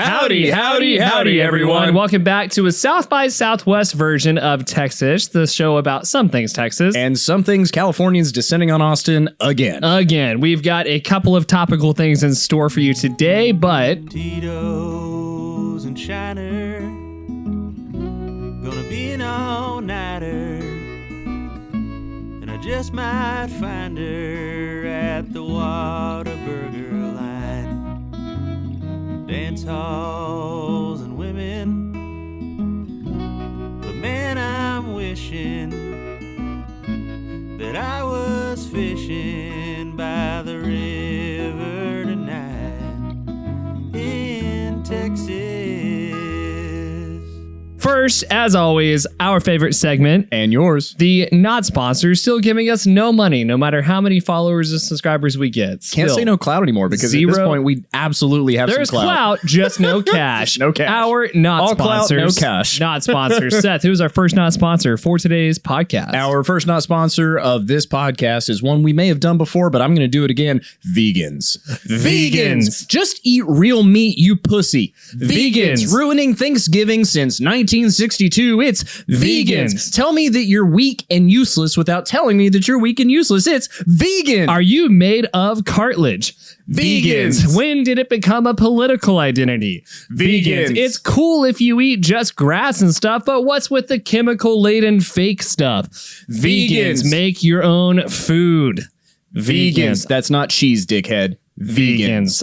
Howdy, everyone. Welcome back to a South by Southwest version of Texish, the show about some things Texas. And some things Californians descending on Austin again. We've got a couple of topical things in store for you today, but... Tito's and Shiner, gonna be an all-nighter, and I just might find her at the Whataburger line. Dance halls and women, but man, I'm wishing that I was fishing by the river tonight in Texas. First, as always, our favorite segment. And yours. The not sponsors still giving us no money, no matter how many followers or subscribers we get. Can't say no clout anymore because at this point we absolutely have There's some clout. Just no cash. No cash. Our not All sponsors. clout, no cash. Not sponsors. Seth, who's our first not sponsor for today's podcast? Our first not sponsor of this podcast is one we may have done before, but I'm going to do it again. Vegans. Just eat real meat, you pussy. Vegans. Ruining Thanksgiving since 1962. It's vegans. Tell me that you're weak and useless without telling me that you're weak and useless. It's vegan. Are you made of cartilage? Vegans. When did it become a political identity? Vegans. It's cool if you eat just grass and stuff, but what's with the chemical-laden fake stuff? Vegans. Make your own food. Vegans. That's not cheese, dickhead. Vegans.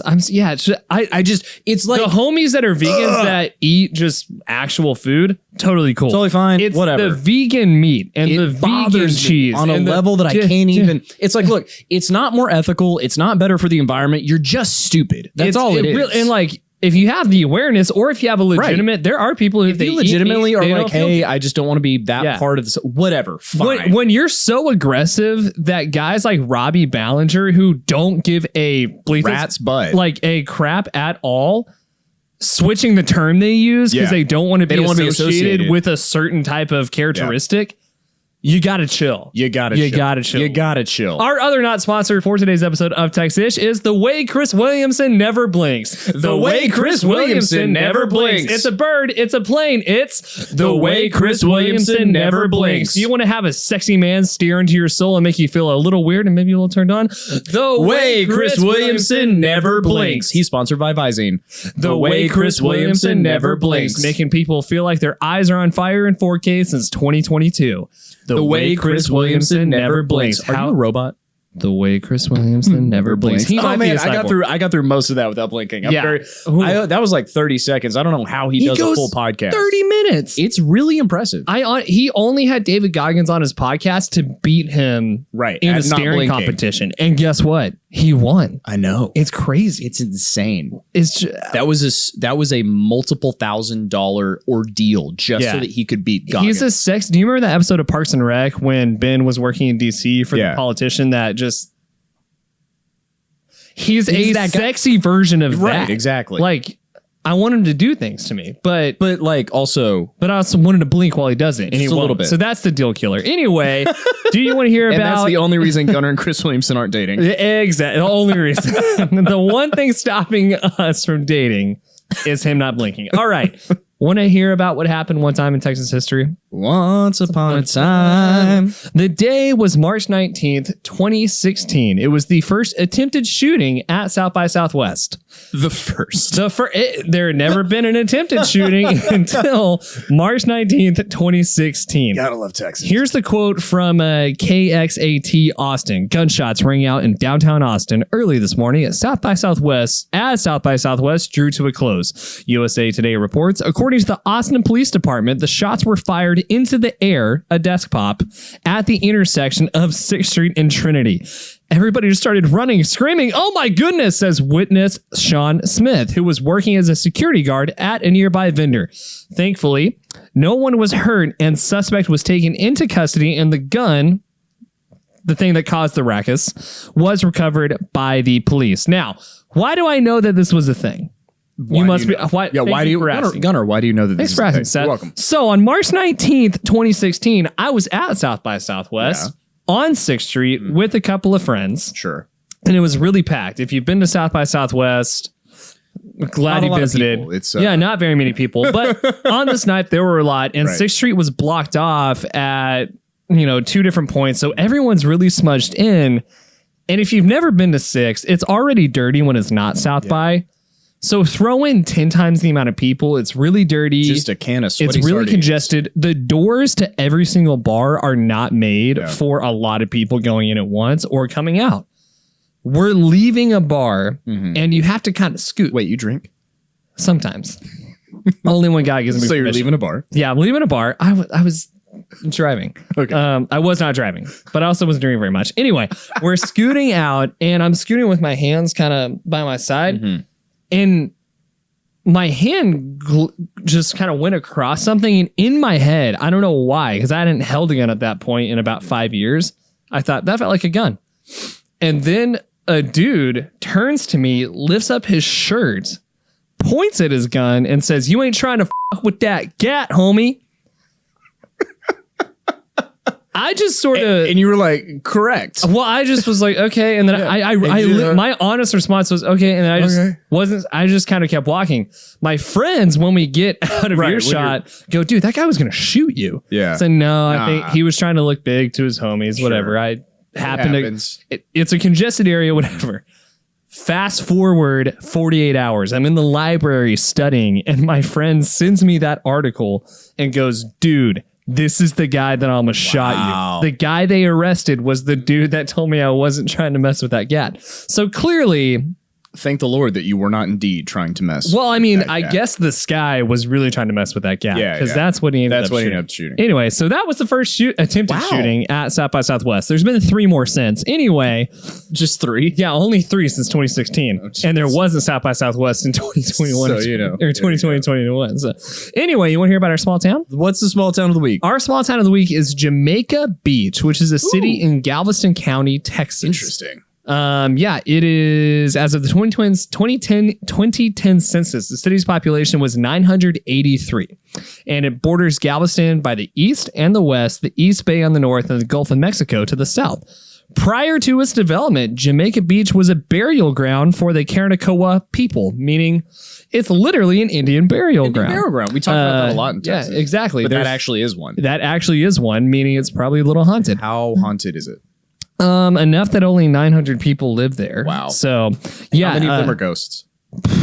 It's like the homies that are vegans that eat just actual food. Totally cool. Totally fine. It's whatever. the vegan meat and the vegan cheese on a level that I can't even. It's like, look, it's not more ethical. It's not better for the environment. You're just stupid. That's all it is. And like, if you have the awareness, or if you have a legitimate, there are people who if they legitimately are like, hey, I just don't want to be that part of this. Whatever. Fine. When you're so aggressive that guys like Robbie Ballinger, who don't give a rat's butt, like a crap at all, switching the term they use because they don't want to be associated with a certain type of characteristic. You gotta chill. You gotta chill. Our other not sponsor for today's episode of Texish is The Way Chris Williamson Never Blinks. The Way Chris Williamson Never Blinks. It's a bird. It's a plane. It's The Way Chris Williamson Never Blinks. You want to have a sexy man steer into your soul and make you feel a little weird and maybe a little turned on? The Way Chris Williamson Never Blinks. He's sponsored by Visine. The Way Chris Williamson Never Blinks. Making people feel like their eyes are on fire in 4K since 2022. The way Chris Williamson never blinks. Are you a robot? The way Chris Williamson never blinks. Oh man, I got through most of that without blinking. That was like 30 seconds. I don't know how he does a full podcast. 30 minutes. It's really impressive. He only had David Goggins on his podcast to beat him in a staring competition. And guess what? He won. I know. It's crazy. It's insane. It's that was a multiple $1,000 ordeal just so that he could beat Goggins. He's a do you remember that episode of Parks and Rec when Ben was working in DC for the politician that just he's a sexy version of that. Right, exactly. Like I want him to do things to me, but I also wanted to blink while he does it, and he won't. A little bit. So that's the deal killer. Anyway, do you want to hear about? And that's the only reason Gunnar and Chris Williamson aren't dating. Exactly, the only reason. The one thing stopping us from dating is him not blinking. All right. Want to hear about what happened one time in Texas history? Once upon a time. The day was March 19th, 2016. It was the first attempted shooting at South by Southwest. The first. There had never been an attempted shooting until March 19th, 2016. Gotta love Texas. Here's the quote from KXAT Austin. Gunshots rang out in downtown Austin early this morning at South by Southwest as South by Southwest drew to a close. USA Today reports, according to the Austin Police Department, the shots were fired into the air, a desk pop, at the intersection of 6th Street and Trinity. Everybody just started running, screaming, "Oh my goodness," says witness Sean Smith, who was working as a security guard at a nearby vendor. Thankfully, no one was hurt and suspect was taken into custody, and the gun, the thing that caused the ruckus, was recovered by the police. Now, why do I know that this was a thing? Gunnar, why do you know that this is a thing? Seth. You're welcome. So on March 19th, 2016, I was at South by Southwest on 6th Street with a couple of friends. Sure. And it was really packed. If you've been to South by Southwest, Glad you visited. It's yeah, not very many people. But on this night, there were a lot. And 6th Street was blocked off at, 2 different points. So everyone's really smudged in. And if you've never been to 6th, it's already dirty when it's not South by. So throw in 10 times the amount of people. It's really dirty. Just a can of sweaty It's really sardines. congested. The doors to every single bar are not made for a lot of people going in at once or coming out. We're leaving a bar and you have to kind of scoot. Wait, you drink? Sometimes. Only one guy gives me So you're permission. leaving a bar? Yeah, I'm leaving a bar. I was driving. Okay. I was not driving, but I also wasn't doing very much. Anyway, we're scooting out and I'm scooting with my hands kind of by my side. And my hand just kind of went across something. And in my head, I don't know why, because I hadn't held a gun at that point in about 5 years. I thought that felt like a gun. And then a dude turns to me, lifts up his shirt, points at his gun and says, "You ain't trying to fuck with that gat, homie." I just sort of... And you were like, correct. Well, I just was like, okay. And then my honest response was, okay. And then I just kind of kept walking. My friends, when we get out of earshot, go, "Dude, that guy was going to shoot you." Yeah. So no, I think he was trying to look big to his homies, whatever. I happened to, it's a congested area, whatever. Fast forward 48 hours. I'm in the library studying and my friend sends me that article and goes, "Dude, this is the guy that almost shot you." The guy they arrested was the dude that told me I wasn't trying to mess with that gat. So clearly... Thank the Lord that you were not indeed trying to mess. Well, I mean, I guess this guy was really trying to mess with that gat. Because that's what he ended up shooting. Anyway, so that was the first attempted shooting at South by Southwest. There's been 3 more since. Anyway. Just 3? Yeah, only 3 since 2016. And there wasn't South by Southwest in 2021. So, or 2020, 2021. So anyway, you want to hear about our small town? What's the small town of the week? Our small town of the week is Jamaica Beach, which is a city in Galveston County, Texas. Interesting. It is, as of the 2010 census, the city's population was 983, and it borders Galveston by the east and the west, the East Bay on the north, and the Gulf of Mexico to the south. Prior to its development, Jamaica Beach was a burial ground for the Karanakoa people, meaning it's literally an Indian burial ground. We talk about that a lot in Texas. Yeah, exactly. But that actually is one. That actually is one, meaning it's probably a little haunted. How haunted is it? Enough that only 900 people live there. Wow. So, yeah. How many of them are ghosts?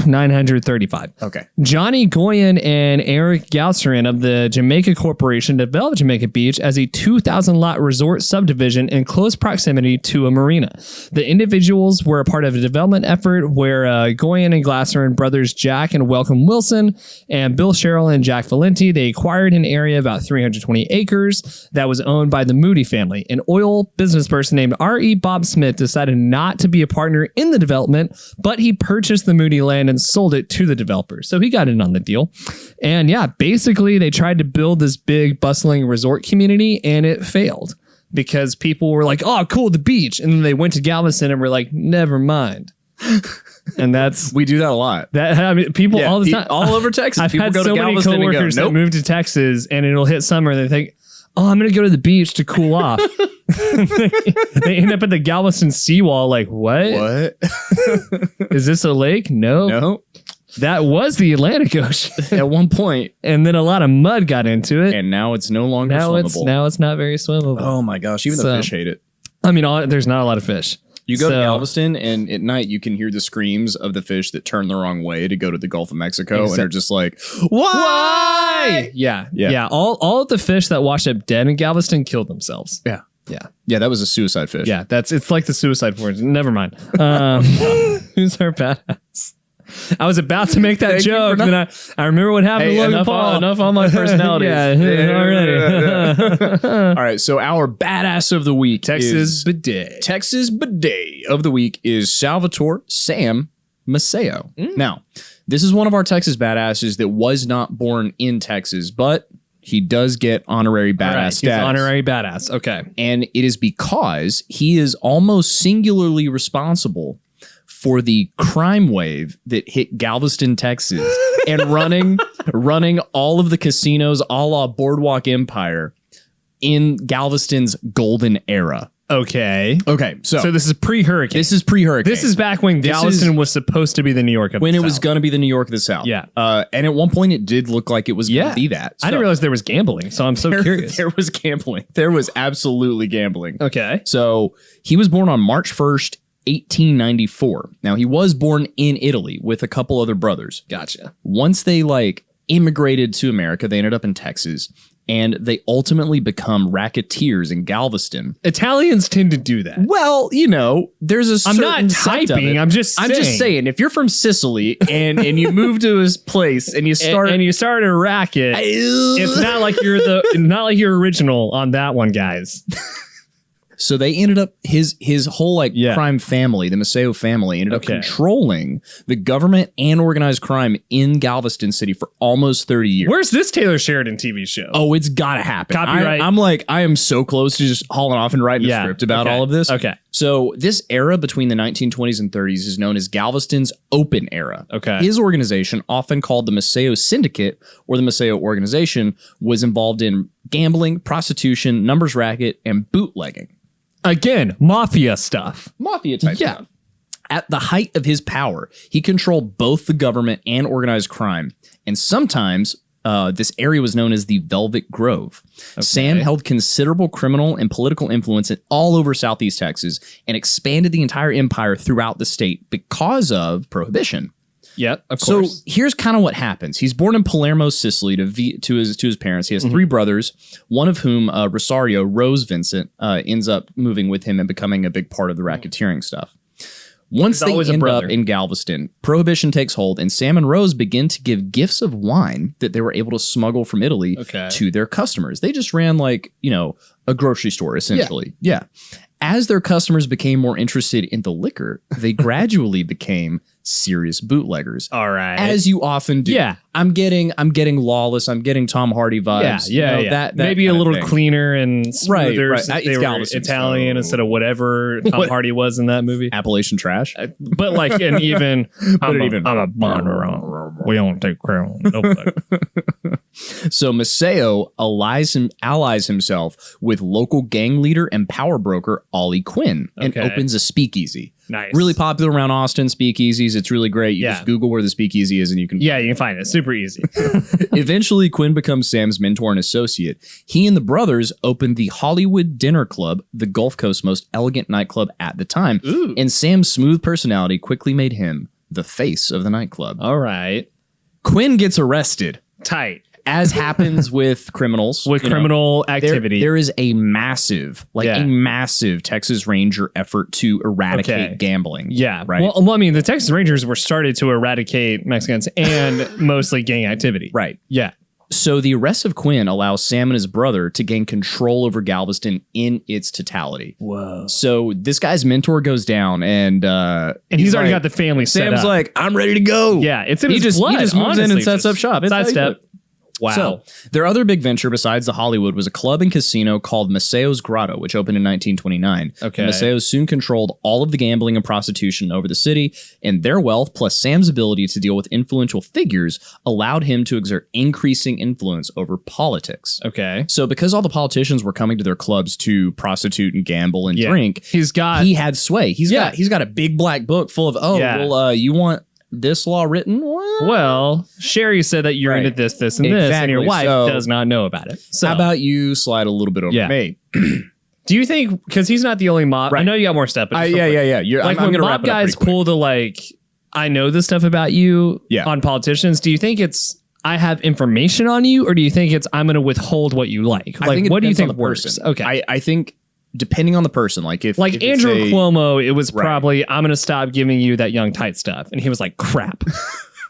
935. Okay. Johnny Goyen and Eric Gausserin of the Jamaica Corporation developed Jamaica Beach as a 2,000 lot resort subdivision in close proximity to a marina. The individuals were a part of a development effort where Goyen and Gausserin brothers Jack and Welcome Wilson and Bill Sherrill and Jack Valenti, they acquired an area about 320 acres that was owned by the Moody family. An oil business person named R.E. Bob Smith decided not to be a partner in the development, but he purchased the Moody land and sold it to the developers. So he got in on the deal. And yeah, basically they tried to build this big bustling resort community and it failed because people were like, "Oh, cool, the beach." And then they went to Galveston and were like, "Never mind." And that's... We do that a lot. People all the time. All over Texas. I've people had go so to many Galveston coworkers and go, that move to Texas and it'll hit summer and they think, "Oh, I'm going to go to the beach to cool off." They end up at the Galveston seawall like, what? Is this a lake? No. That was the Atlantic Ocean at one point. And then a lot of mud got into it. And now it's no longer swimmable. Now it's not very swimmable. Oh my gosh. Even the fish hate it. I mean, there's not a lot of fish. You go to Galveston and at night you can hear the screams of the fish that turn the wrong way to go to the Gulf of Mexico. And they're just like, why? Yeah. All of the fish that washed up dead in Galveston killed themselves. Yeah, that was a suicide fish. Yeah, it's like the suicide force. Never mind. Who's our badass? I was about to make that joke, and I remember what happened to Logan Paul. Enough on my personality. Already. All right, so our badass of the week Texas bidet of the week is Salvatore Sam Maceo. Now, this is one of our Texas badasses that was not born in Texas, but he does get honorary badass status. He's honorary badass. Okay. And it is because he is almost singularly responsible for the crime wave that hit Galveston, Texas, and running all of the casinos a la Boardwalk Empire in Galveston's golden era. Okay. Okay, so this is pre-hurricane. this is pre-hurricane. This is back when Galveston was supposed to be the New York of when the it was South. going to be the New York of the South. Yeah. And at one point it did look like it was going to be that. I didn't realize there was gambling, so I'm so curious. There was gambling. There was absolutely gambling. Okay. So he was born on March 1st, 1894. Now, he was born in Italy with a couple other brothers. Gotcha. Once they immigrated to America, they ended up in Texas, and they ultimately become racketeers in Galveston. Italians tend to do that. Well, there's a certain I'm not sect of typing. it. I'm just saying. If you're from Sicily and you move to his place and you start a racket, it's not like you're original on that one, guys. So they ended up his whole crime family, the Maceo family, ended up controlling the government and organized crime in Galveston City for almost 30 years. Where's this Taylor Sheridan TV show? Oh, it's gotta happen. Copyright. I am so close to just hauling off and writing a script about all of this. Okay. So this era between the 1920s and 30s is known as Galveston's Open Era. Okay. His organization, often called the Maceo Syndicate or the Maceo Organization, was involved in gambling, prostitution, numbers racket, and bootlegging. Again, mafia stuff. Mafia type stuff. At the height of his power, he controlled both the government and organized crime. And sometimes this area was known as the Velvet Grove. Okay. Sam held considerable criminal and political influence all over Southeast Texas and expanded the entire empire throughout the state because of Prohibition. Yep, of course. So here's kind of what happens. He's born in Palermo, Sicily to his parents. He has three brothers, one of whom, Rosario, Rose Vincent, ends up moving with him and becoming a big part of the racketeering stuff. Once they end up in Galveston, Prohibition takes hold, and Sam and Rose begin to give gifts of wine that they were able to smuggle from Italy to their customers. They just ran a grocery store, essentially. Yeah. As their customers became more interested in the liquor, they gradually became serious bootleggers. All right. As you often do. Yeah. I'm getting Lawless. I'm getting Tom Hardy vibes. Yeah. That maybe a little cleaner and smoother. Right. They were Italian instead of whatever Tom Hardy was in that movie. Appalachian trash. But I'm a Bonder. We don't take crown. Nobody. So Maceo allies himself with local gang leader and power broker Ollie Quinn and opens a speakeasy. Nice. Really popular around Austin, speakeasies. It's really great. You just Google where the speakeasy is and you can... Yeah, you can find it. Super easy. Eventually, Quinn becomes Sam's mentor and associate. He and the brothers opened the Hollywood Dinner Club, the Gulf Coast's most elegant nightclub at the time. Ooh. And Sam's smooth personality quickly made him the face of the nightclub. All right. Quinn gets arrested. Tight. As happens with criminals. With criminal activity. There is a massive Texas Ranger effort to eradicate gambling. Yeah. Right. Well, I mean, the Texas Rangers were started to eradicate Mexicans and mostly gang activity. Right. Yeah. So the arrest of Quinn allows Sam and his brother to gain control over Galveston in its totality. Whoa. So this guy's mentor goes down and he's already got the family set up. Sam's like, I'm ready to go. Yeah. It's in his blood. He just moves in and sets up shop. Sidestep. Wow. So, their other big venture besides the Hollywood was a club and casino called Maceo's Grotto, which opened in 1929. Okay. Maceo soon controlled all of the gambling and prostitution over the city, and their wealth, plus Sam's ability to deal with influential figures, allowed him to exert increasing influence over politics. Okay. So, because all the politicians were coming to their clubs to prostitute and gamble and drink, he had sway. He's got a big black book full of, you want this law written? Well, Sherry said that you're into this, and this, and your wife does not know about it. So how about you slide a little bit over me? Do you think, because he's not the only mob, I know you got more stuff, but yeah. Like when mob guys pull the I know this stuff about you on politicians, do you think it's I have information on you, or do you think it's I'm going to withhold what you like? Like, what do you think works? Okay. I think depending on the person, if Andrew Cuomo, it was probably I'm going to stop giving you that young tight stuff, and he was like, crap,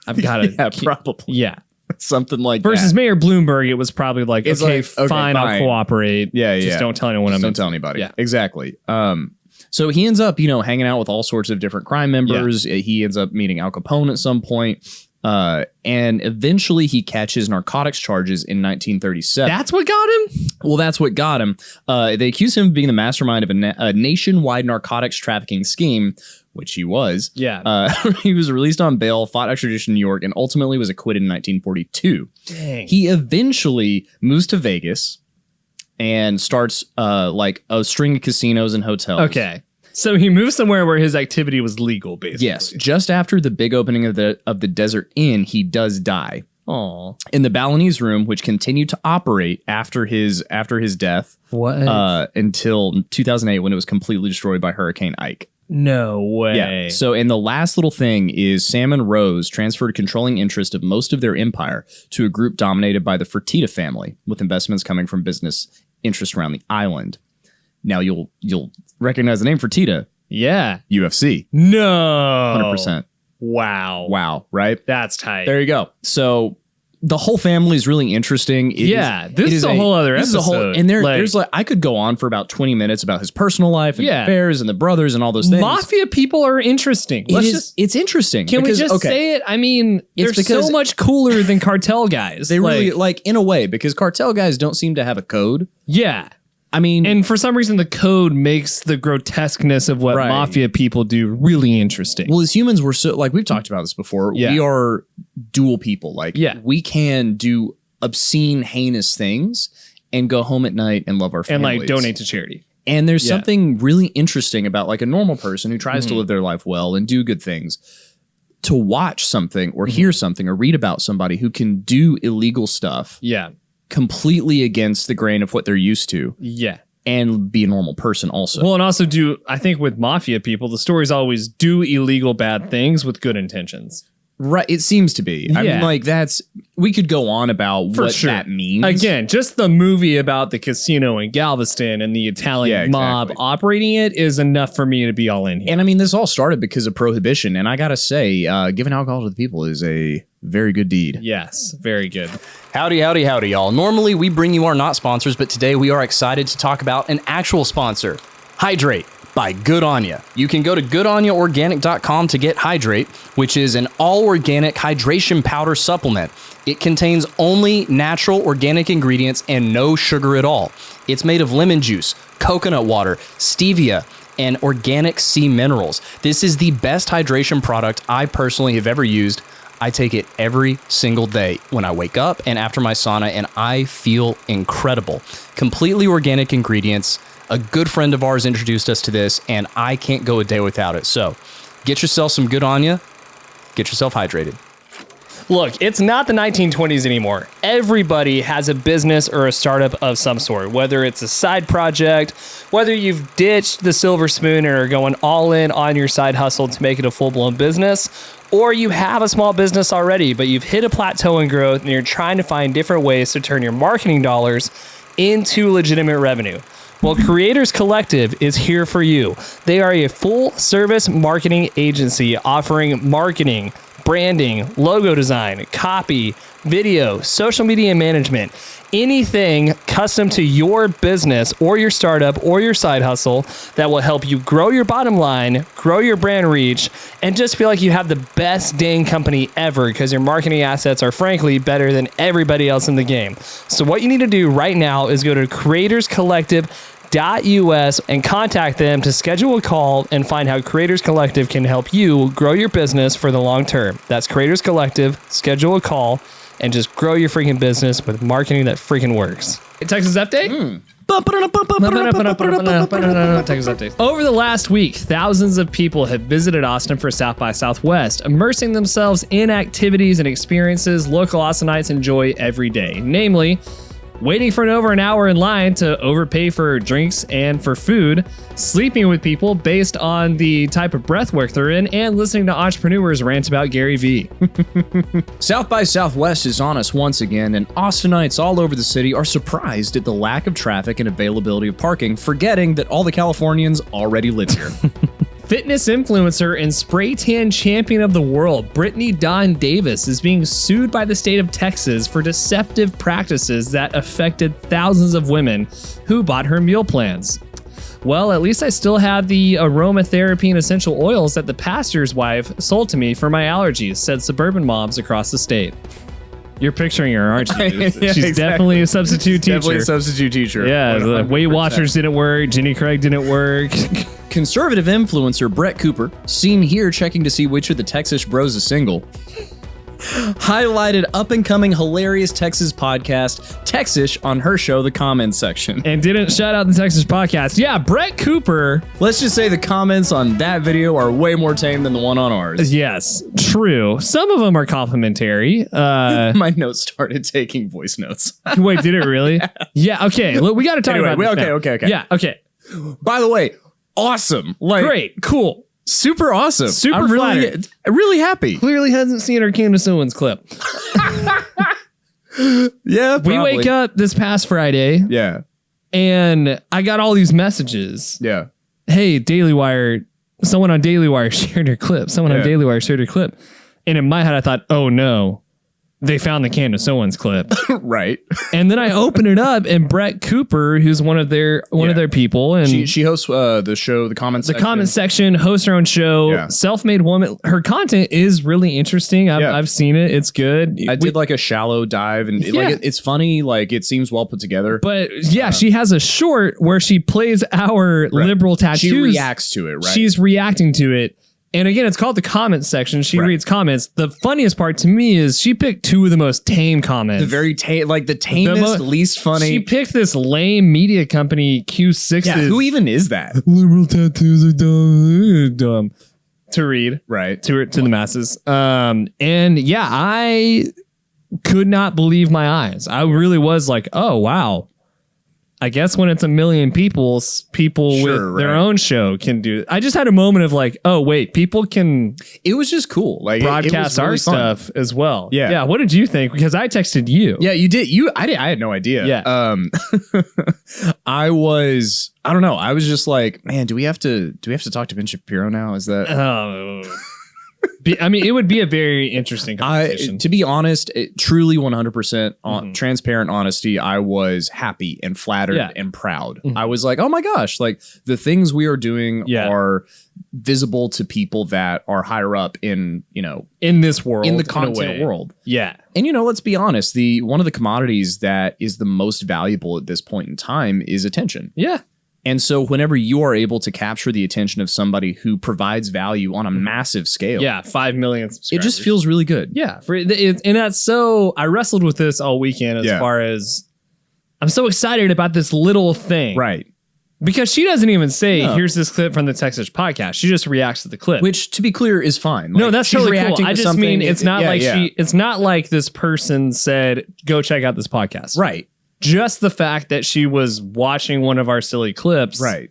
I've got to probably something like versus that. Mayor Bloomberg, it was probably like, okay, fine, I'll cooperate. Just don't tell anyone. Don't tell anybody. Yeah, exactly. So he ends up hanging out with all sorts of different crime members. He ends up meeting Al Capone at some point. And eventually he catches narcotics charges in 1937. That's what got him? Well, that's what got him. They accused him of being the mastermind of a nationwide narcotics trafficking scheme, which he was. Yeah. He was released on bail, fought extradition in New York, and ultimately was acquitted in 1942. Dang. He eventually moves to Vegas, and starts like a string of casinos and hotels. Okay. So he moved somewhere where his activity was legal, basically. Yes. Just after the big opening of the Desert Inn, he does die. Aw. In the Balinese room, which continued to operate after his death. What? Until 2008, when it was completely destroyed by Hurricane Ike. No way. Yeah. So, and the last little thing is Sam and Rose transferred controlling interest of most of their empire to a group dominated by the Fertitta family, with investments coming from business interests around the island. Now, you'll recognize the name Fertitta. Yeah. UFC. No. 100%. Wow. Right? That's tight. There you go. So the whole family is really interesting. This is a whole other episode. And there's like, I could go on for about 20 minutes about his personal life and affairs and the brothers and all those things. Mafia people are interesting. It's interesting. Can we just say it? I mean, they're so much cooler than cartel guys. They really, like, in a way, because cartel guys don't seem to have a code. Yeah. I mean, and for some reason, the code makes the grotesqueness of what mafia people do really interesting. Well, as humans, we're so, like, we've talked about this before. Yeah. We are dual people. Like, we can do obscene, heinous things and go home at night and love our families. And, like, donate to charity. And there's something really interesting about, like, a normal person who tries to live their life well and do good things. To watch something or hear something or read about somebody who can do illegal stuff. Yeah. Completely against the grain of what they're used to. Yeah. And be a normal person also. Well, and also I think with mafia people, the stories always do illegal bad things with good intentions. Right. It seems to be. I mean, like, we could go on about what that means. Again, just the movie about the casino in Galveston and the Italian mob operating it is enough for me to be all in here. And I mean, this all started because of prohibition. And I got to say, giving alcohol to the people is a very good deed. Yes, very good. Howdy, y'all. Normally, we bring you our not sponsors, but today we are excited to talk about an actual sponsor, Hydrate by Good On Ya. You can go to goodonaorganic.com to get Hydrate, which is an all-organic hydration powder supplement. It contains only natural organic ingredients and no sugar at all. It's made of lemon juice, coconut water, stevia, and organic sea minerals. This is the best hydration product I personally have ever used. I take it every single day when I wake up and after my sauna, and I feel incredible. Completely organic ingredients. A good friend of ours introduced us to this, and I can't go a day without it. So get yourself some Good On Ya. Get yourself hydrated. Look, it's not the 1920s anymore. Everybody has a business or a startup of some sort, whether it's a side project, whether you've ditched the silver spoon and are going all in on your side hustle to make it a full-blown business, or you have a small business already, but you've hit a plateau in growth and you're trying to find different ways to turn your marketing dollars into legitimate revenue. Well, Creators Collective is here for you. They are a full-service marketing agency offering marketing, branding, logo design, copy, video, social media management, anything custom to your business or your startup or your side hustle that will help you grow your bottom line, grow your brand reach, and just feel like you have the best dang company ever because your marketing assets are frankly better than everybody else in the game. So what you need to do right now is go to creatorscollective.us and contact them to schedule a call and find how Creators Collective can help you grow your business for the long term. That's Creators Collective. Schedule a call and just grow your freaking business with marketing that freaking works. Texas Update? Texas Update. Over the last week, thousands of people have visited Austin for South by Southwest, immersing themselves in activities and experiences local Austinites enjoy every day, namely waiting for over an hour in line to overpay for drinks and for food, sleeping with people based on the type of breath work they're in, and listening to entrepreneurs rant about Gary Vee. South by Southwest is on us once again, and Austinites all over the city are surprised at the lack of traffic and availability of parking, forgetting that all the Californians already live here. Fitness influencer and spray tan champion of the world, Brittany Dawn Davis, is being sued by the state of Texas for deceptive practices that affected thousands of women who bought her meal plans. Well, at least I still have the aromatherapy and essential oils that the pastor's wife sold to me for my allergies, said suburban moms across the state. You're picturing her, aren't you? Yeah, She's definitely a substitute teacher. Definitely a substitute teacher. Yeah, the Weight Watchers didn't work. Jenny Craig didn't work. Conservative influencer Brett Cooper, seen here checking to see which of the Texish bros is single. highlighted up-and-coming hilarious Texas podcast, Texish, on her show, The Comments Section. And didn't shout out the Texas podcast. Yeah, Brett Cooper. Let's just say the comments on that video are way more tame than the one on ours. Yes, true. Some of them are complimentary. My notes started taking voice notes. Wait, did it really? Yeah, okay. Look, we got to talk about this now. Okay. Yeah, okay. By the way, awesome. Like, Great, cool. super awesome. Super I'm flattered. really happy. Clearly hasn't seen our Candace Owens clip. Yeah, We probably. wake up this past Friday, Yeah. and I got all these messages. Yeah. Hey, Daily Wire, someone on Daily Wire shared your clip. Someone on Yeah. Daily Wire shared your clip. And in my head, I thought, oh no, they found the Candace Owens clip. Right. And then I open it up, and Brett Cooper, who's one of their people, and She hosts the show, The Comments Section. comment section, hosts her own show, Yeah. self-made woman. Her content is really interesting. I've seen it. It's good. I did like a shallow dive, and it's funny. Like, it seems well put together. But yeah, she has a short where she plays our liberal tattoos. She reacts to it, right? She's reacting to it. And again, it's called the comments section. She Right. reads comments. The funniest part to me is she picked two of the most tame comments. the very the tamest, least funny. She picked this lame media company, Q6. yeah, who even is that? Liberal tattoos are dumb to read. Right. To the masses. And yeah, I could not believe my eyes. I really was like, oh wow. I guess when it's a million people Sure, with their right. own show can do it. I just had a moment of like, oh wait, people can It was just cool. Like, it broadcast was really our fun. stuff as well. Yeah. Yeah. What did you think? Because I texted you. Yeah, you did. I had no idea. Yeah. I don't know. I was just like, man, do we have to talk to Ben Shapiro now? Is that Oh. I mean, it would be a very interesting conversation. to be honest, truly 100% on transparent honesty, I was happy and flattered Yeah. and proud. I was like, oh my gosh, like the things we are doing Yeah. are visible to people that are higher up in in this world, in the a content way. world. Yeah. And let's be honest, one of the commodities that is the most valuable at this point in time is attention. Yeah. And so whenever you are able to capture the attention of somebody who provides value on a massive scale, Yeah. 5 million it subscribers. just feels really good. Yeah. And that's so, I wrestled with this all weekend as Yeah. far as I'm so excited about this little thing. Right. Because she doesn't even say, No. here's this clip from the Texish podcast. She just reacts to the clip. Which, to be clear, is fine. no, Like, that's she's totally cool. reacting I to just something. mean it's not Yeah. it's not like this person said, go check out this podcast. Right. Just the fact that she was watching one of our silly clips Right.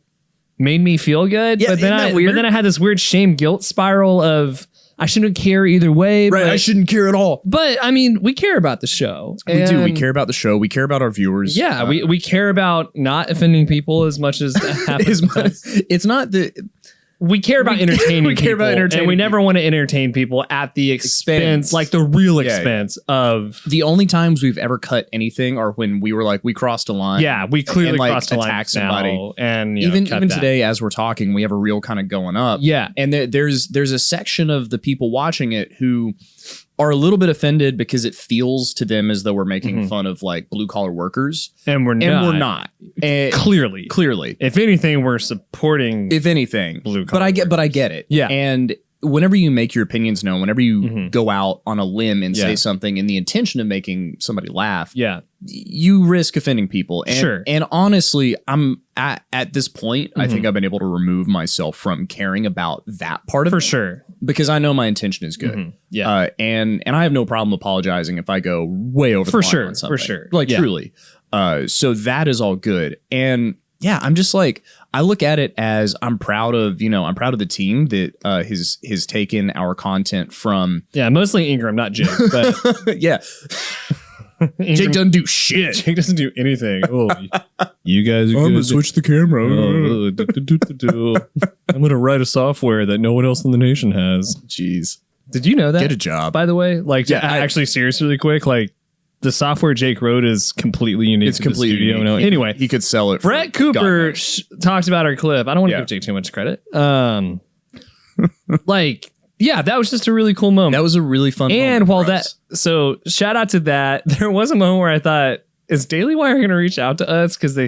made me feel good. Yeah, but then isn't that weird? but then I had this weird shame guilt spiral of I shouldn't care either way. Right. But, I shouldn't care at all. but I mean, we care about the show. We do. We And care about the show. We care about our viewers. Yeah, we care about not offending people as much as that happens. It's not the We care about entertaining we care people, about entertaining and we never want to entertain people at the expense, like the real Yeah, yeah. expense of. the only times we've ever cut anything are when we were like, we crossed a line. Yeah, we clearly and, like, crossed a line attack somebody. now, and you know, Even cut even that. today, as we're talking, we have a reel kind of going up. Yeah, And there's a section of the people watching it who are a little bit offended because it feels to them as though we're making fun of like blue collar workers, and we're and we're not. And clearly. clearly, If anything, we're supporting. if anything, Blue but I get it. Yeah. And whenever you make your opinions known, whenever you go out on a limb and say Yeah. something in the intention of making somebody laugh, yeah, you risk offending people. And, Sure. And honestly, I'm at this point, I think I've been able to remove myself from caring about that part of for it sure. because I know my intention is good. Yeah, And I have no problem apologizing if I go way over For the line sure, on something. for sure. Like Yeah. truly. So that is all good. And yeah, I'm just like, I look at it as I'm proud of the team that has taken our content from yeah. Mostly Ingram, not Jake. But yeah. Ingram, Jake doesn't do shit. Jake doesn't do anything. Oh, you guys are I'm gonna good. switch the camera. I'm gonna write a software that no one else in the nation has. Jeez. Did you know that? Get a job. By the way, like, Yeah, actually, seriously, really quick, like, the software Jake wrote is completely unique. It's to the completely studio. unique. No, anyway, He could sell it. for Brett God Cooper knows. talked about our clip. I don't want to Yeah. give Jake too much credit. Like, yeah, that was just a really cool moment. That was a really fun And moment while for that, us. so shout out to that. There was a moment where I thought, is Daily Wire going to reach out to us? Because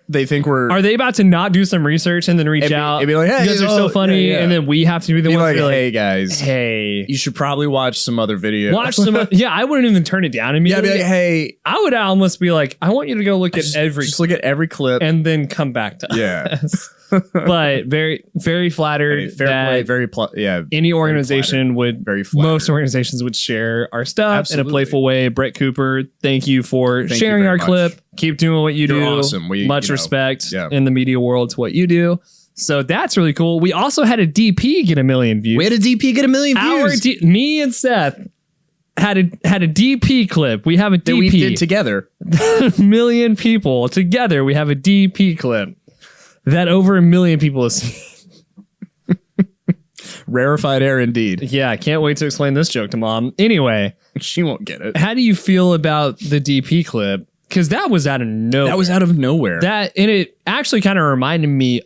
they think we're. Are they about to not do some research and then reach out? It'd be like, hey, you guys are so funny, and then we have to be the ones like, that are hey guys, hey, you should probably watch some other video. watch some. Yeah, I wouldn't even turn it down immediately. Yeah, be like, hey, I would almost be like, I want you to go look at just look at every clip and then come back to us. But very, very flattered. Fair play, any organization would, most organizations would share our stuff in a playful way. Brett Cooper, thank you for sharing our clip. Keep doing what you do. Awesome. Much respect in the media world to what you do. So that's really cool. We also had a DP get 1 million views. We had a DP get 1 million views. Me and Seth had a DP clip. We have a DP that we did together. 1 million people together. We have a DP clip that over 1 million people have seen. Rarefied air indeed. Yeah, I can't wait to explain this joke to Mom. Anyway, she won't get it. How do you feel about the DP clip? Because that was out of nowhere. That was out of nowhere. And it actually kind of reminded me,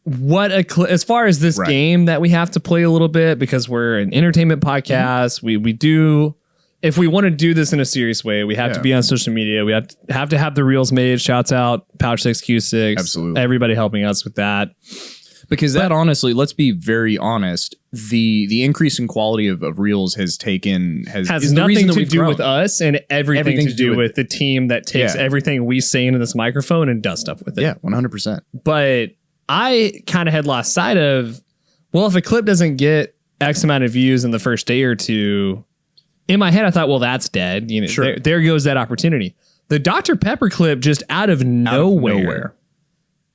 what a clip. As far as this game that we have to play a little bit, because we're an entertainment podcast, we do. If we want to do this in a serious way, we have to be on social media. We have to have the reels made. Shouts out Pouch 6Q6. Absolutely. Everybody helping us with that. Because that honestly, let's be very honest, the increase in quality of reels has nothing to do with us and everything to do with the team that takes everything we say into this microphone and does stuff with it. Yeah, 100%. But I kind of had lost sight of, well, if a clip doesn't get X amount of views in the first day or two, in my head, I thought, well, that's dead. You know, there goes that opportunity. The Dr. Pepper clip just out of nowhere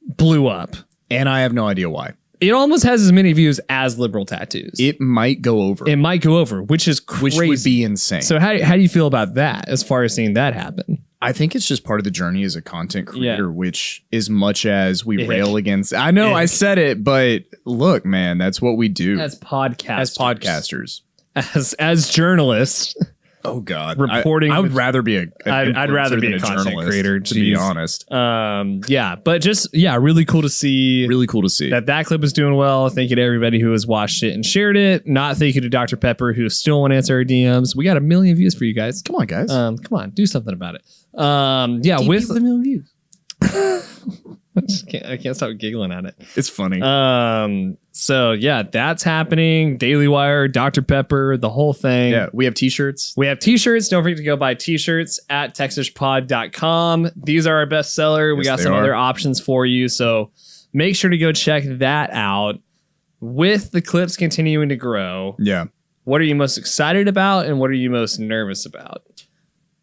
blew up. And I have no idea why. It almost has as many views as Liberal Tattoos. It might go over. Which is crazy. Which would be insane. So how do you feel about that as far as seeing that happen? I think it's just part of the journey as a content creator, which as much as we rail against, I know I said it, but look, man, that's what we do. As podcasters. As journalists. Oh God! Reporting. I would rather be I'd rather be a content creator, to be honest. But just really cool to see. Really cool to see that clip is doing well. Thank you to everybody who has watched it and shared it. Not thank you to Dr. Pepper who still won't answer our DMs. We got 1 million views for you guys. Come on, guys. Come on, do something about it. With 1 million views. I can't stop giggling at it. It's funny. So that's happening. Daily Wire, Dr. Pepper, the whole thing. Yeah, we have t-shirts. Don't forget to go buy t-shirts at texishpod.com. These are our best seller. We got some other options for you. So make sure to go check that out. With the clips continuing to grow. Yeah. What are you most excited about and what are you most nervous about?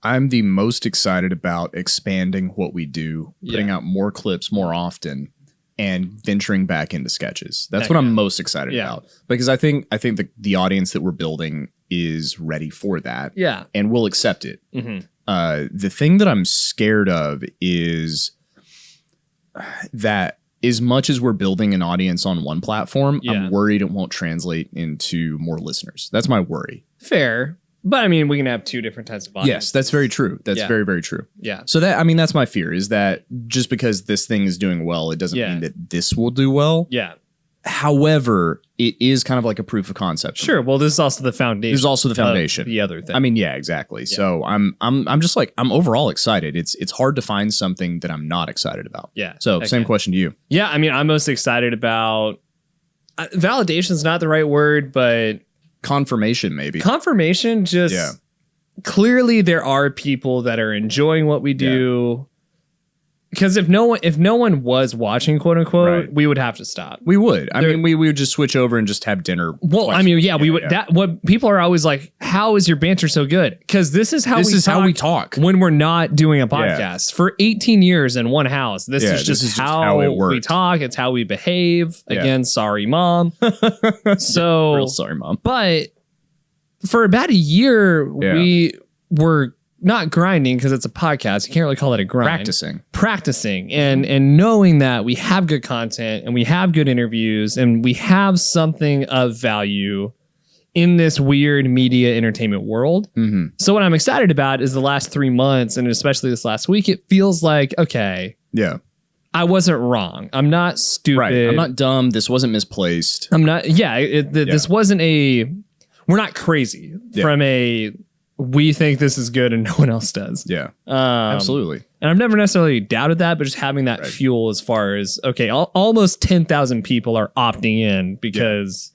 I'm the most excited about expanding what we do, putting out more clips more often, and venturing back into sketches. That's what I'm most excited about, because I think the audience that we're building is ready for that. Yeah, and will accept it. Mm-hmm. The thing that I'm scared of is that as much as we're building an audience on one platform, I'm worried it won't translate into more listeners. That's my worry. Fair. But I mean, we can have two different types of audience. Yes, that's very true. That's very, very true. Yeah. So that's my fear, is that just because this thing is doing well, it doesn't mean that this will do well. Yeah. However, it is kind of like a proof of concept. Sure. Well, this is also the foundation. This is also the foundation. The other thing. I mean, yeah, exactly. Yeah. So I'm just like, I'm overall excited. It's hard to find something that I'm not excited about. Yeah. So same question to you. Yeah. I mean, I'm most excited about validation is not the right word, but confirmation, maybe. Confirmation, just clearly there are people that are enjoying what we do. Because if no one was watching, quote unquote, we would have to stop. We would. I mean, we would just switch over and just have dinner. Well, I mean, we would. That what people are always like, how is your banter so good? Because this is how we talk when we're not doing a podcast. For 18 years in one house. This is just how it works. We talk. It's how we behave. Again, sorry, Mom. So real sorry, Mom. But for about a year, we were not grinding, because it's a podcast. You can't really call it a grind. Practicing and knowing that we have good content and we have good interviews and we have something of value in this weird media entertainment world. Mm-hmm. So what I'm excited about is the last 3 months, and especially this last week, it feels like, okay, I wasn't wrong. I'm not stupid. Right. I'm not dumb. This wasn't misplaced. I'm not. This wasn't we're not crazy from a we think this is good and no one else does. Yeah. Um, Absolutely. And I've never necessarily doubted that, but just having that fuel as far as, okay, almost 10,000 people are opting in because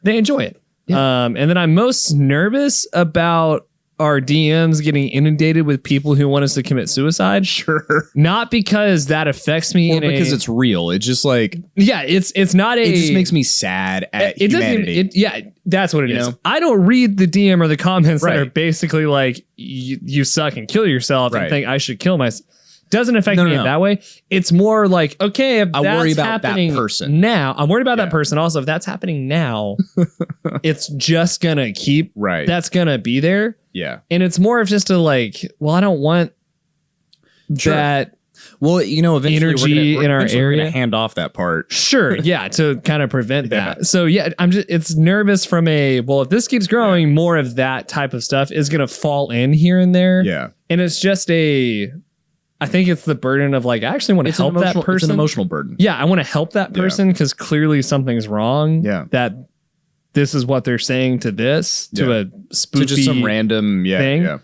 they enjoy it. Yeah. And then I'm most nervous about our DMs getting inundated with people who want us to commit suicide. Sure. Not because that affects me. Or because it's real. It's just like, it's not a. It just makes me sad at humanity. That's what it is. know? I don't read the DM or the comments that are basically like, you suck and kill yourself and think I should kill myself. Doesn't affect me in that way. It's more like, okay, if that's worry about happening that person now, I'm worried about that person. Also, if that's happening now, it's just gonna keep that's gonna be there. Yeah. And it's more of just a like, well, I don't want that. Well, eventually energy in our area. We're gonna hand off that part. Sure. Yeah. To kind of prevent that. So it's nervous from if this keeps growing, more of that type of stuff is going to fall in here and there. Yeah. And it's just I think it's the burden of like, I actually want to help that person. It's an emotional burden. Yeah. I want to help that person because clearly something's wrong. Yeah. That this is what they're saying to this, to a spooky to just some random thing. Yeah.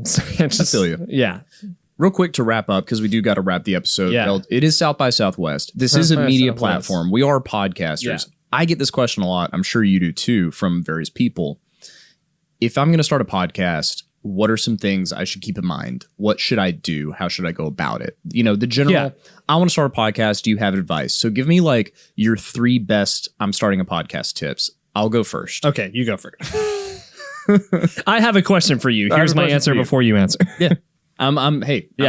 So I feel you. Yeah. Real quick to wrap up, because we do got to wrap the episode. Yeah. It is South by Southwest. This is a media platform. We are podcasters. Yeah. I get this question a lot. I'm sure you do too, from various people. If I'm going to start a podcast, what are some things I should keep in mind? What should I do? How should I go about it? The general, I want to start a podcast. Do you have advice? So give me like your 3 best I'm starting a podcast tips. I'll go first. Okay, you go first. I have a question for you. Here's my answer before you answer. Yeah. I'm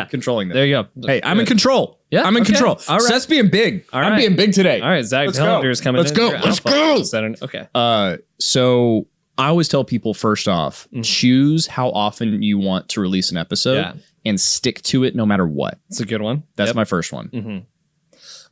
controlling that. There you go. Hey, I'm in control. Yeah, I'm in control. All right. Seth's being big. All I'm right. being big today. All right, Zach Tellinger is coming Let's in. go. You're Let's alpha. go. Okay. So I always tell people, first off, choose how often you want to release an episode and stick to it no matter what. It's a good one. That's my first one. Mm-hmm.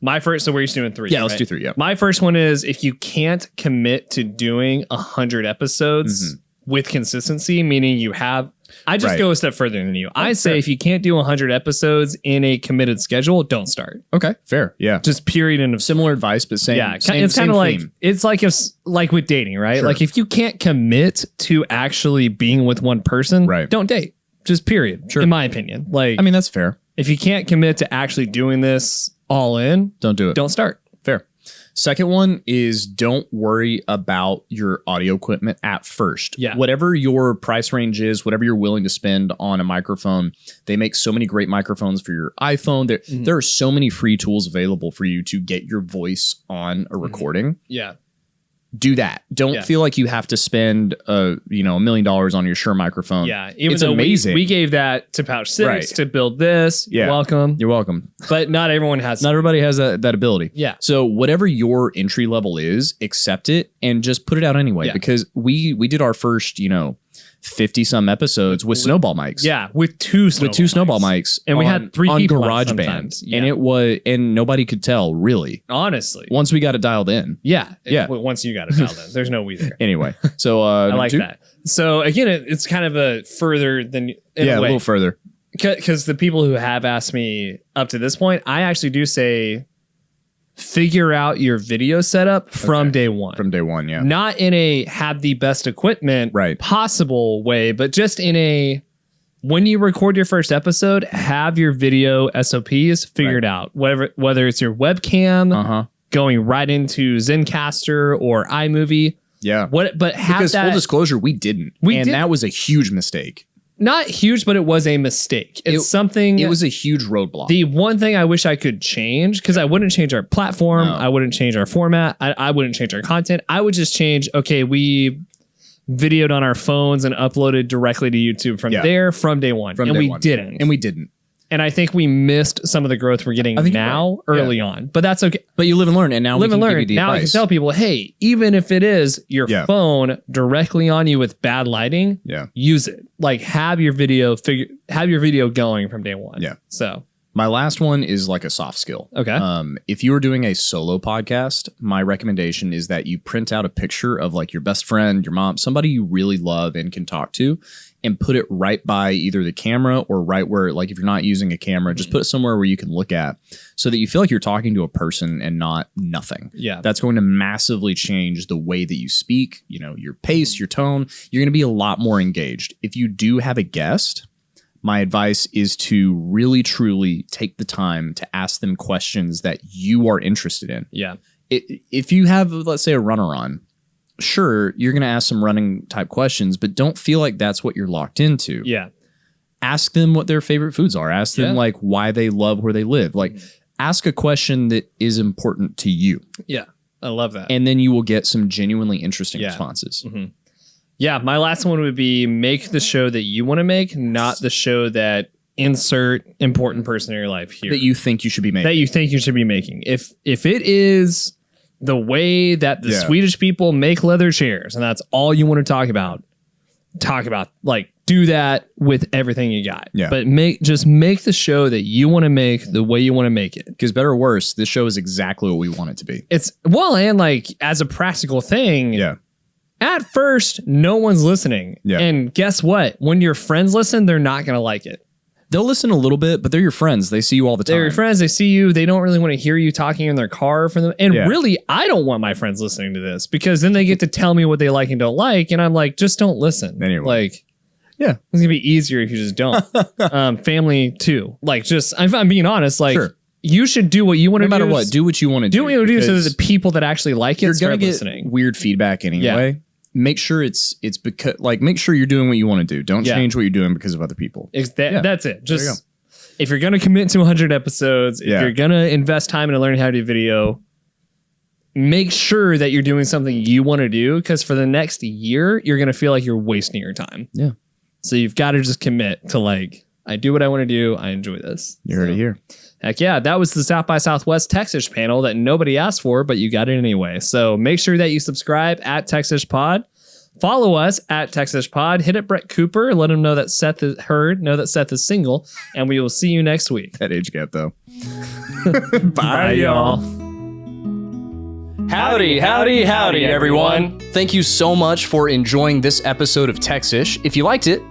My first, so we're just doing 3. Yeah, let's do 3. Yeah. My first one is if you can't commit to doing 100 episodes with consistency, meaning you have, I just go a step further than you. I say if you can't do 100 episodes in a committed schedule, don't start. Okay, fair. Yeah. Just period. And Similar advice, but same. Yeah, it's kind of like, it's like like with dating, right? Sure. Like if you can't commit to actually being with one person, don't date. Just period. Sure. In my opinion. Like, I mean, that's fair. If you can't commit to actually doing this all in, don't do it. Don't start. Fair. Second one is don't worry about your audio equipment at first. Yeah. Whatever your price range is, whatever you're willing to spend on a microphone, they make so many great microphones for your iPhone. There are so many free tools available for you to get your voice on a recording. Yeah. Do that. Don't feel like you have to spend $1 million on your Shure microphone. Yeah, even it's though amazing. We gave that to Pouch 6 to build this. Yeah. Welcome. You're welcome. But not everyone has. Not everybody has that ability. Yeah. So whatever your entry level is, accept it and just put it out anyway. Yeah. Because we did our first 50 some episodes with snowball mics. Yeah, with two snowball mics, and we had 3 on people GarageBand, and nobody could tell really. Honestly, once we got it dialed in. Yeah. Once you got it dialed in, there's no we there. Anyway, so I like that. So again, it's kind of a further than a little further, because the people who have asked me up to this point, I actually do say, figure out your video setup from day one. From day one, yeah. Not in a have the best equipment possible way, but just in a, when you record your first episode, have your video SOPs figured out. Whether it's your webcam going right into Zencaster or iMovie. Yeah. But have because that, full disclosure, we didn't. That was a huge mistake. Not huge, but it was a mistake. It was a huge roadblock. The one thing I wish I could change, because I wouldn't change our platform, I wouldn't change our format, I wouldn't change our content. I would just change, we videoed on our phones and uploaded directly to YouTube from there from day one. And we didn't. And I think we missed some of the growth we're getting now early on. But that's okay. But you live and learn, and now live and learn. Now I can tell people, hey, even if it is your phone directly on you with bad lighting, use it. Like have your video going from day one. Yeah. So My last one is like a soft skill. Okay. If you are doing a solo podcast, my recommendation is that you print out a picture of like your best friend, your mom, somebody you really love and can talk to, and put it right by either the camera or right where, like if you're not using a camera, just put it somewhere where you can look at so that you feel like you're talking to a person and not nothing. Yeah. That's going to massively change the way that you speak, you know, your pace, your tone. You're going to be a lot more engaged. If you do have a guest, my advice is to really, truly take the time to ask them questions that you are interested in. Yeah. If you have, let's say, a runner on, sure, you're going to ask some running type questions, but don't feel like that's what you're locked into. Yeah. Ask them what their favorite foods are. Ask them like why they love where they live. Like ask a question that is important to you. Yeah. I love that. And then you will get some genuinely interesting responses. Mm-hmm. Yeah, my last one would be make the show that you want to make, not the show that insert important person in your life here. That you think you should be making. That you think you should be making. If it is the way that the Swedish people make leather chairs and that's all you want to talk about, like do that with everything you got. Yeah. But make the show that you want to make the way you want to make it. Because better or worse, this show is exactly what we want it to be. It's and like as a practical thing. Yeah. At first, no one's listening. Yeah. And guess what? When your friends listen, they're not going to like it. They'll listen a little bit, but they're your friends. They see you all the time. They're your friends. They see you. They don't really want to hear you talking in their car for them. And really, I don't want my friends listening to this because then they get to tell me what they like and don't like. And I'm like, just don't listen. Anyway. Like, yeah, it's going to be easier if you just don't. Family too. Like, just, I'm being honest. Like, you should do what you want to do. No matter what, do what you want to do. Do what you want to do so that the people that actually like it you're start gonna get listening. Weird feedback anyway. Yeah. Make sure it's because make sure you're doing what you want to do. Don't change what you're doing because of other people. That's it. Just if you're going to commit to 100 episodes, if you're going to invest time into learning how to do video, make sure that you're doing something you want to do because for the next year, you're going to feel like you're wasting your time. Yeah. So you've got to just commit to like, I do what I want to do. I enjoy this. You heard it here. Heck yeah, that was the South by Southwest Texish panel that nobody asked for, but you got it anyway. So make sure that you subscribe at Texish Pod. Follow us at Texish Pod. Hit up Brett Cooper. Let him know that Seth is heard. Know that Seth is single. And we will see you next week. That age gap, though. Bye, y'all. Howdy, howdy, howdy, everyone. Thank you so much for enjoying this episode of Texish. If you liked it,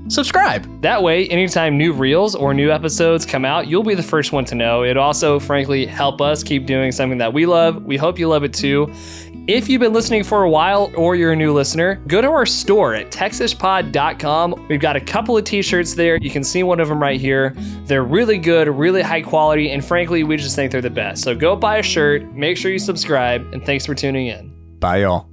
subscribe. That way, anytime new reels or new episodes come out, you'll be the first one to know. It also, frankly, help us keep doing something that we love. We hope you love it too. If you've been listening for a while or you're a new listener, go to our store at texishpod.com. We've got a couple of t-shirts there. You can see one of them right here. They're really good, really high quality, and frankly, we just think they're the best. So go buy a shirt, make sure you subscribe, and thanks for tuning in. Bye, y'all.